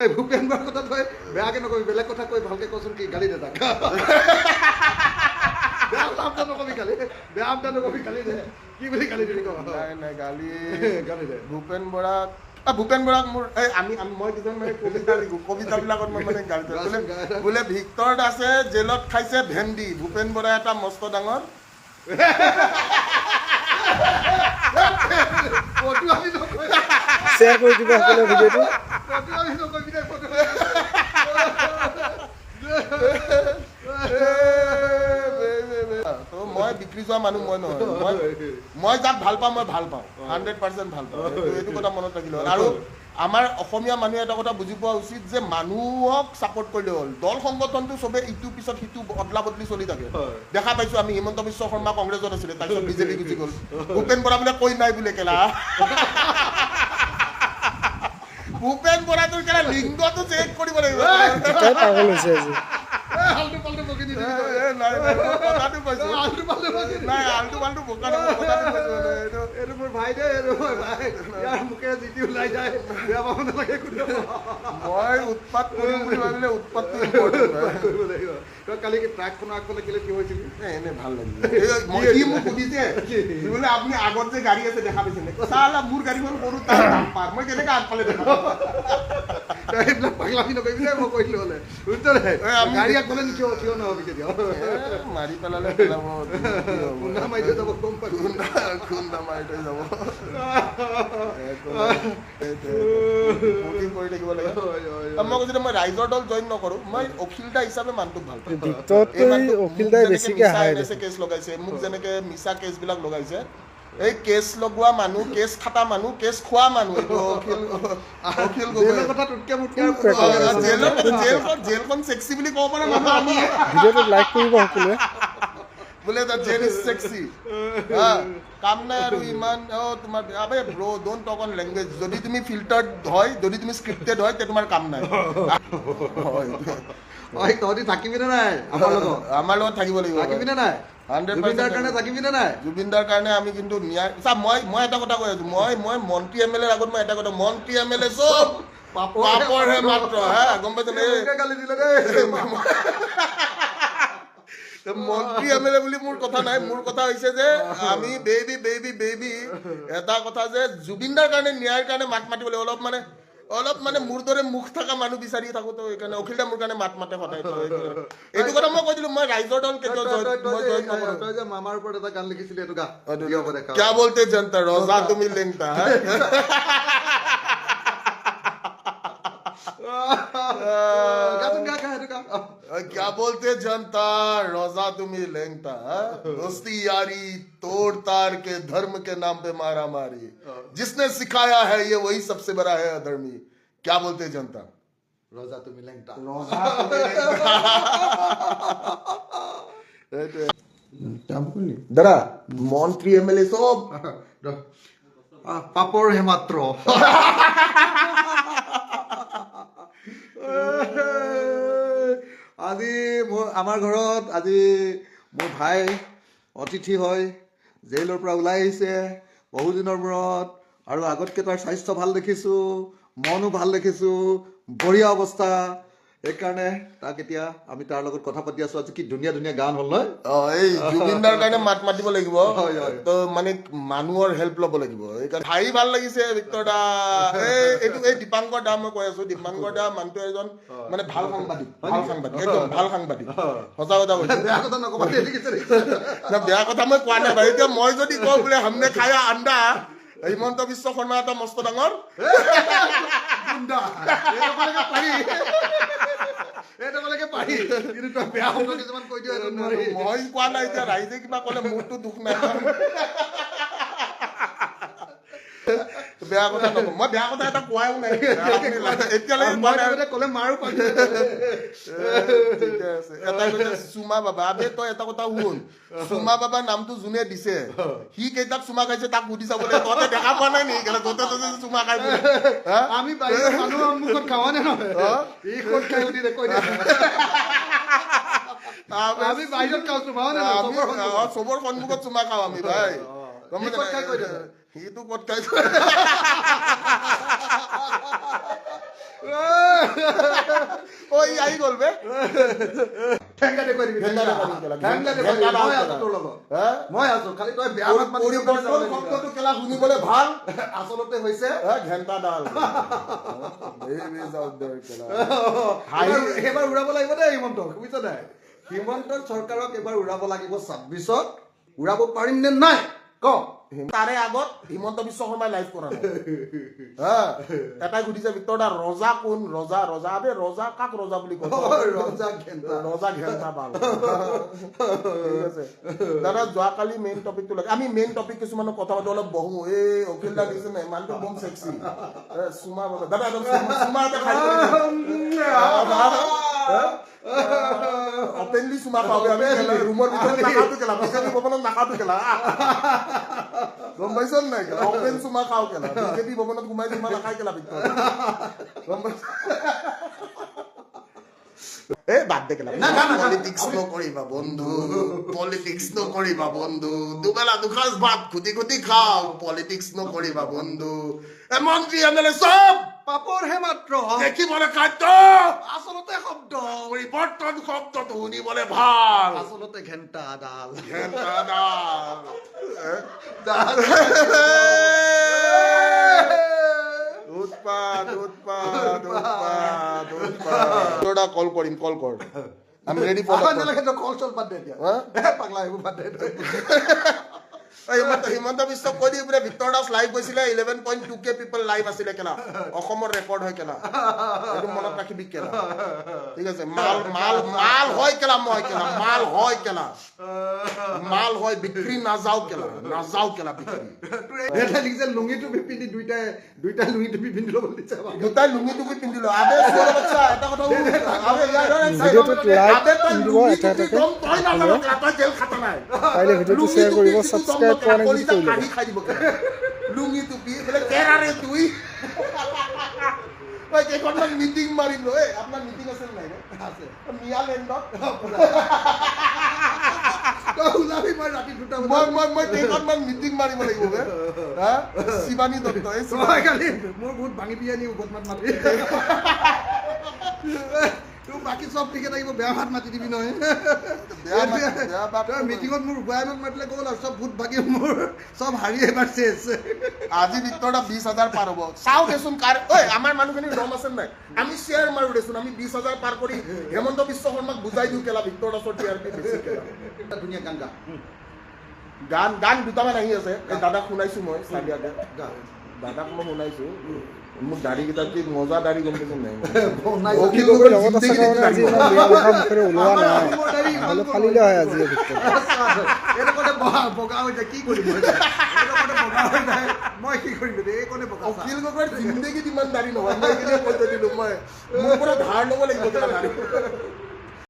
ভূপেন বৰাৰ কথা তই বেয়াকে নকবি, বেলেগ কথা কৈ ভালকে কচোন, কি গালি দে তাক। বেয়া আমটা নকবি গালি, বেয়া আমটা নকবি গালি দে, কি বুলি গালি দিবি ক? নাই নাই গালি গালি দে। ভূপেন বৰাক মোৰ মই কিছুমান মানে কবিতা লিখো, কবিতাবিলাকত মই মানে গালি দিওঁ। বোলে ভিক্টৰ দাসে জেলত খাইছে ভেন্দি, ভূপেন বৰাই এটা মস্ত ডাঙৰ শ্বেয়াৰ কৰি দিব সকলোৱে ভিডিঅ'টো। মই বিক্ৰী যোৱা মানুহ মই নহয়, মই যাক ভাল পাওঁ মই ভাল পাওঁ, 100% ভাল পাওঁ, এইটো কথা মনত ৰাখিলে হ'ল। আৰু আমাৰ অসমীয়া মানুহে এটা কথা বুজি পোৱা উচিত যে মানুহক ছাপোৰ্ট কৰিলে হ'ল। দল সংগঠনটো চবে ইটোৰ পিছত সিটো অদলা বদলি চলি থাকে। দেখা পাইছো আমি হিমন্ত বিশ্ব শৰ্মা কংগ্ৰেছত আছিলে, তাৰপিছত বিজেপি গুচি গ'ল। ভূপেন বৰা বোলে কৈ নাই বোলে কেলা। ভূপেন বৰাটোৰ কেলা লিংগটো চেক কৰিব লাগিব। পাগল হৈছে আজি। মোৰ ভাই দে, মুখেৰে যিটি ওলাই যায়, বেয়া পাব নালাগে। মই উৎপাত কৰিম বুলি ভাবিলে উৎপাতটো কৰিব লাগিব। তই কালি ট্ৰাকখনৰ আগফালে কেলে কি হৈছিল? এনে ভাল লাগিল। মোক সুধিছে বোলে আপুনি আগত যে গাড়ী আছে দেখা পাইছে নে? চালা মোৰ গাড়ীখন সৰু, তাৰ দাম পাৰ, মই কেনেকে আগফালে দেখা তই এইবিলাক পাগলামি নকৰিবি দে, মই কৈছিলো হ'লে। গাড়ী আগফালে থিয় নহবি কেতিয়াও। মাৰি পেলালে পেলাব, খুন্দা মাৰি থৈ যাব, গম পাবি। খুন্দা মাৰি থৈ যাব। কৰি থাকিব লাগে। মই কৈছো মই ৰাইজৰ দল জইন নকৰো, মই অখিলতা হিচাপে মানুহটোক ভাল পাওঁ। কেছ লগাইছে মোক, যেনেকে মিছা কেছ বিলাক লগাইছে, এই কেছ লগোৱা মানুহ, কেছ খাটা মানুহ, কেছ খোৱা মানুহ, এইটো অখিল গগৈ। জেলখন সেক্সি বুলি ক'ব পাৰা মানুহ আমি। ভিডিঅ'টো লাইক কৰিব সকলোৱে। বোলে জেল ইজ সেক্সি, কাম নাই আৰু ইমান। তোমাৰ আবে ব্ৰ, ডোন্ট টক অন লেংগুৱেজ। যদি তুমি ফিল্টাৰ্ড হয়, যদি তুমি স্ক্ৰিপ্টেড হয়, তেতিয়া তোমাৰ কাম নাই। তহঁতি থাকিবি নে নাই আমাৰ লগত থাকিব লাগিব, থাকিবি নে নাই? 100% কাৰণে থাকিবি নে নাই? জুবিনদাৰ কাৰণে আমি কিন্তু ন্যায়। মই এটা কথা কৈ আছো, মই মন্ত্ৰী এম এল এৰ আগত মই এটা কথা, মন্ত্ৰী এম এল এ চব পাপৰহে মাত্ৰ। গম পাইছে গালি দিলে দেই। মন্ত্ৰী এম এল এ বুলি মোৰ কথা নাই। মোৰ কথা হৈছে যে আমি বেবি এটা কথা যে জুবিনদাৰ কাৰণে ন্যায়ৰ কাৰণে মাত মাতিব লাগিব। অলপ মানে মোৰ দৰে মুখ থকা মানুহ বিচাৰি থাকো, তো সেইকাৰণে অখিলদা মোৰ কাৰণে মাত মাতে সদায়। এইটো কথা মই কৈ দিলো, মই ৰাইজৰ দল কেতিয়াও জইন নকৰো। তই যে মামাৰ ওপৰত এটা গান লিখিছিলি, এইটো গা। क्या बोलते जनता, रोजा तुम ही लेंगता। क्या बोलते जनता, रोजा तुम ही लेंगता, दोस्ती यारी तोड़ तार के धर्म के नाम पे मारा मारी, जिसने सिखाया है ये वही सबसे बड़ा है अधर्मी। क्या बोलते जनता, रोजा तुम ही लेंगता। দাদা মন্ত্ৰী এম এল এ চব পাপৰ হে মাত্ৰ। আজি আমাৰ ঘৰত আজি মোৰ ভাই অতিথি হয়, জেইলৰ পৰা ওলাই আহিছে বহুদিনৰ মূৰত। আৰু আগতকৈ তাৰ স্বাস্থ্য ভাল দেখিছোঁ, মনো ভাল দেখিছোঁ, বঢ়িয়া অৱস্থা। সেইকাৰণে তাক এতিয়া আমি তাৰ লগত কথা পাতি আছো। আজি কি ধুনীয়া ধুনীয়া গান হ'ল নহয়? এই জুবিনদাৰ কাৰণে মাত মাতিব লাগিব, তো মানে মানুহৰ হেল্প ল'ব লাগিব। ভাই ভাল লাগিছে ভিক্টৰ দা, এইটো এই দীপাংকৰ দা, মই কৈ আছো দীপাংকৰ দা মানুহটো এজন মানে ভাল সাংবাদিক, একদম ভাল সাংবাদিক। সঁচা কথা কৈছো, বেয়া কথা নকবা। বেয়া কথা মই কোৱা নাই বাৰু। এতিয়া মই যদি কওঁ বোলে হামনে খায়া আণ্ডা, হিমন্ত বিশ্ব শৰ্মা এটা মস্ত ডাঙৰ মই কোৱা নাই। এতিয়া ৰাইজে কিবা ক'লে মোৰতো দুখ নাই, বেয়া কথা নকওঁ। মই বেয়া কথা এটা কোৱাও নাই এতিয়ালৈকে, ক'লে মাৰো পাই। ঠিকে আছে। এটাই কৈছে চুমা বাবা। আবে তই এটা কথা শুন, চুমা বাবা নামটো যোনে দিছে, সি কেইটাক চুমা খাইছে তাক সুধি চাব লাগে। তহঁতে দেখা পোৱা নাই নেকি য'তে ত'তে চুমা খাই? আমি বাহিৰৰ মানুহ মুখত খাৱা নে নহয়? আমি বাহিৰত খাওঁ চুমা, চবৰ সন্মুখত চুমা খাওঁ আমি ভাই। সিটো ক'ত খাই ঐ আহি গ'ল বে ঠেংগা দেখুৱাই দিবি, ঠেংগা ঠেংগা। দেখুৱাই দিবি, ঠেংগা দেখুৱাই দিবি। ঠেংগা মই দেখুৱাই আছো তোৰ লগত। হা? মই আছো, খালি তই বেয়া মাত মাতি দিব পৰিৱৰ্তন নালাগে। শব্দটো কেলা শুনিবলৈ ভাল আচলতে হৈছে ঘেণ্টাডাল এইবাৰ উৰাব লাগিব দেই হিমন্তক, বুজিছ নাই? হিমন্তৰ চৰকাৰক এবাৰ উৰাব লাগিব 26ত। উৰাব পাৰিম নে নাই ক? তাৰে আগত হিমন্ত বিশ্ব শৰ্মাই লাইভ কৰা নাই হা এটাই সুধিছে ভিতৰত দা ৰজা কোন ৰজা ৰজা আবে ৰজা কাক ৰজা বুলি কয় ৰজা ঘেন্টা। ৰজা ঘেণ্টা পাল ঠিক আছে দাদা যোৱাকালি মেইন টপিকটো লাগে আমি মেইন টপিক কিছুমানৰ কথা পাতো অলপ বহো এই অখিল দা দিছে নাই মানুহটো বম সেক্সি সুমা দাদা একদম সুমা এটা খাই অপেনলি সুমা পাবে আমি ৰুমৰ ভিতৰত নাখাওটো কেলা বিজেপি ভৱনত নাখাওটো কেলা গম পাইছ নাই অপেন সুমা খাও কেলা বিজেপি ভৱনত সোমাই সুমা নাখাই কেলা ভিতৰত গম পাইছ এই বাদ দে কেলা পলিটিক্স নকৰিবা বন্ধু পলিটিক্স নকৰিবা বন্ধু দুবেলা দুসাঁজ ভাত খুটি খুটি খাও পলিটিক্স নকৰিবা বন্ধু মন্ত্ৰী এমএলএ চব পাপৰহে মাত্ৰ দেখিবলৈ খাদ্য আচলতে শব্দ পৰিৱৰ্তন শব্দটো শুনিবলৈ ভাল আচলতে ঘেন্টা ডাল কল কৰিম কল কৰ আমি ৰেডি ফৰ কল চল বাদ দে এতিয়া পাগলা এইবোৰ বাদ দে হিমন্ত বিশ্ব কৈ দি বোলে ভিক্টৰ দাস লাইভ গৈছিলে 11.2K পিপল লাইভ আছিলে কেলা অসমৰ ৰেকৰ্ড হয় কেলা এইটো মনত ৰাখিবি কেলা ঠিক আছে মাল মাল মাল হয় কেলা মই কেলা মাল হয় কেলা মাল হয় বিক্ৰী নাযাও কেলা বিক্ৰী এটা লিখিছে লুঙি টুপি পিন্ধি দুইটা লুঙি টুপি পিন্ধি ল'ব দিছে দুটাই লুঙি টুপি পিন্ধিলো আবে চোৰ বাচ্চা এটা কথা ভিডিঅ'টোত লাইক দিব এটা এটাকে তই জেল খাটা নাই পাৰিলে ভিডিঅ'টো শ্বেয়াৰ কৰিব ছাবস্ক্ৰাইব কৰা নাই যদি কৰি ল'ব খাই দিব লুঙি টুপি বোলে কেৰাৰে তুই ঐ কেইখনমান মিটিং মাৰিম ঐ আপোনাৰ মিটিং আছে নাই আছে মিয়ালেণ্ডত ওলাবি মই ৰাতি 2টা মই কেইখনমান মিটিং মাৰিব লাগিব বে হা শিৱানী দত্ত এই মই কালি মোৰ বহুত ভাঙি পিয়া নি বদমাত মাতি তোৰ বাকী চব ঠিকে থাকিব বেয়া ভাত মাতি দিবি নহয় মিটিঙত মোৰ বয়ানত মাতিলে গ'ল আৰু চব ভূত ভাগি মোৰ চব হাৰি এবাৰ চেচ আজি ভিতৰটা 20,000 পাৰ হ'ব চাও দেচোন কাৰ ঐ আমাৰ মানুহখিনি দম আছে নাই আমি শ্বেয়াৰ মাৰো দেচোন আমি 20,000 পাৰ কৰি হেমন্ত বিশ্ব শৰ্মাক বুজাই দিওঁ কেলা ভিক্টৰ দাসৰ টিআৰপি বেছি কেলা ধুনীয়া গান গা গান দুটামান আহি আছে এই দাদাক শুনাইছো মই চালিয়াকে দাদাক মই শুনাইছো মোক দাড়ি কেইটা কি মজা দাড়ি গম পাইছো নাই অখিল গগৈৰ লগত আছে কাৰণে আজি ইমান বেয়া কথা মুখেৰে ওলোৱা নাই নহ'লে ফালিলে হয় আজি এইকণে বগা হৈ যায় কি কৰিম মই কি কৰিম এইকণে বগা অখিল গগৈৰ জিন্দগীত ইমান দাড়ি নহয় মই এইখিনি কৈ দিলো মই মোৰ পৰা ধাৰ ল'ব লাগিব দাড়ি